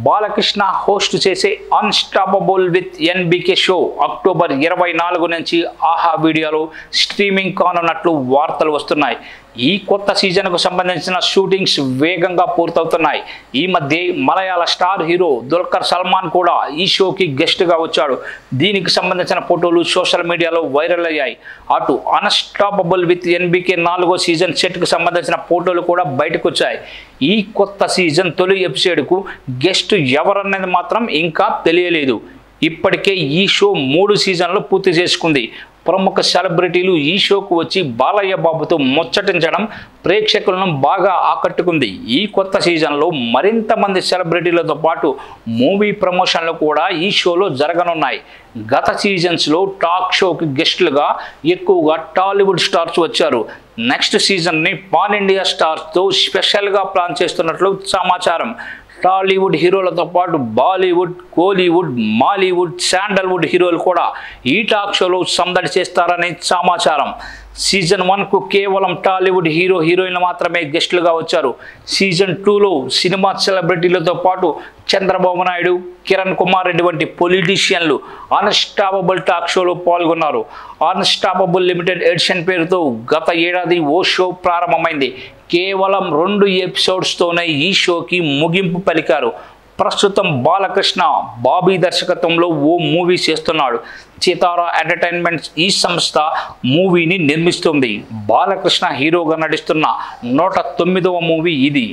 Balakrishna host చేసే unstoppable with NBK show October 24 నుంచి ఆహా వీడియోలో స్ట్రీమింగ్ కానున్నట్లు వార్తలు వస్తున్నాయి. ఈ కొత్త సీజన్కు సంబంధించిన షూటింగ్స్ వేగంగా పూర్తవుతున్నాయి. ఈ మధ్య మలయాళ స్టార్ హీరో దుల్కర్ సల్మాన్ కూడా ఈ షోకి గెస్ట్గా వచ్చాడు. దీనికి సంబంధించిన ఫోటోలు సోషల్ మీడియాలో వైరల్ అయ్యాయి. అటు అన్స్టాపబుల్ విత్ ఎన్బీకే 4వ సీజన్ సెట్కు సంబంధించిన ఫోటోలు కూడా బయటకు వచ్చాయి. ఈ కొత్త సీజన్ తొలి ఎపిసోడ్కు గెస్ట్ ఎవరన్నది మాత్రం ఇంకా తెలియలేదు. ఇప్పటికే ఈ షో 3 సీజన్లు పూర్తి చేసుకుంది. ప్రముఖ సెలబ్రిటీలు ఈ షోకు వచ్చి బాలయ్య బాబుతో ముచ్చటించడం ప్రేక్షకులను బాగా ఆకట్టుకుంది. ఈ కొత్త సీజన్లో మరింత మంది సెలబ్రిటీలతో పాటు మూవీ ప్రమోషన్లు కూడా ఈ షోలో జరగనున్నాయి. గత సీజన్స్లో టాక్ షోకి గెస్టులుగా ఎక్కువగా టాలీవుడ్ స్టార్స్ వచ్చారు. నెక్స్ట్ సీజన్ని పాన్ ఇండియా స్టార్స్తో స్పెషల్గా ప్లాన్ చేస్తున్నట్లు సమాచారం. టాలీవుడ్ హీరోలతో పాటు బాలీవుడ్, కోలీవుడ్, మాలీవుడ్, శాండల్వుడ్ హీరోలు కూడా ఈ టాక్ షోలో సందడి చేస్తారని సమాచారం. సీజన్ 1కు కేవలం టాలీవుడ్ హీరోయిన్లు మాత్రమే గెస్టులుగా వచ్చారు. సీజన్ 2లో సినిమా సెలబ్రిటీలతో పాటు చంద్రబాబు నాయుడు, కిరణ్ కుమార్ రెడ్డి వంటి పొలిటీషియన్లు అన్స్టాపబుల్ టాక్ షోలో పాల్గొన్నారు. అన్స్టాపబుల్ లిమిటెడ్ ఎడిషన్ పేరుతో గత ఏడాది ఓ షో ప్రారంభమైంది. కేవలం 2 ఎపిసోడ్స్తోనే ఈ షోకి ముగింపు పలికారు. ప్రస్తుతం బాలకృష్ణ బాబీ దర్శకత్వంలో ఓ మూవీ చేస్తున్నాడు. చితారా ఎంటర్టైన్మెంట్స్ ఈ సంస్థ మూవీని నిర్మిస్తుంది. బాలకృష్ణ హీరోగా నటిస్తున్న 109వ మూవీ ఇది.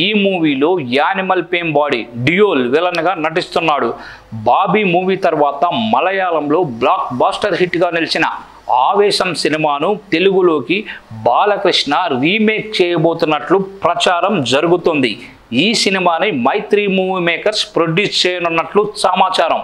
ఈ మూవీలో యానిమల్ పేమ్ బాడీ డియోల్ విలన్గా నటిస్తున్నాడు. బాబీ మూవీ తర్వాత మలయాళంలో బ్లాక్ బాస్టర్ హిట్గా నిలిచిన ఆవేశం సినిమాను తెలుగులోకి బాలకృష్ణ రీమేక్ చేయబోతున్నట్లు ప్రచారం జరుగుతుంది. ఈ సినిమాని మైత్రి మూవీ మేకర్స్ ప్రొడ్యూస్ చేయనున్నట్లు సమాచారం.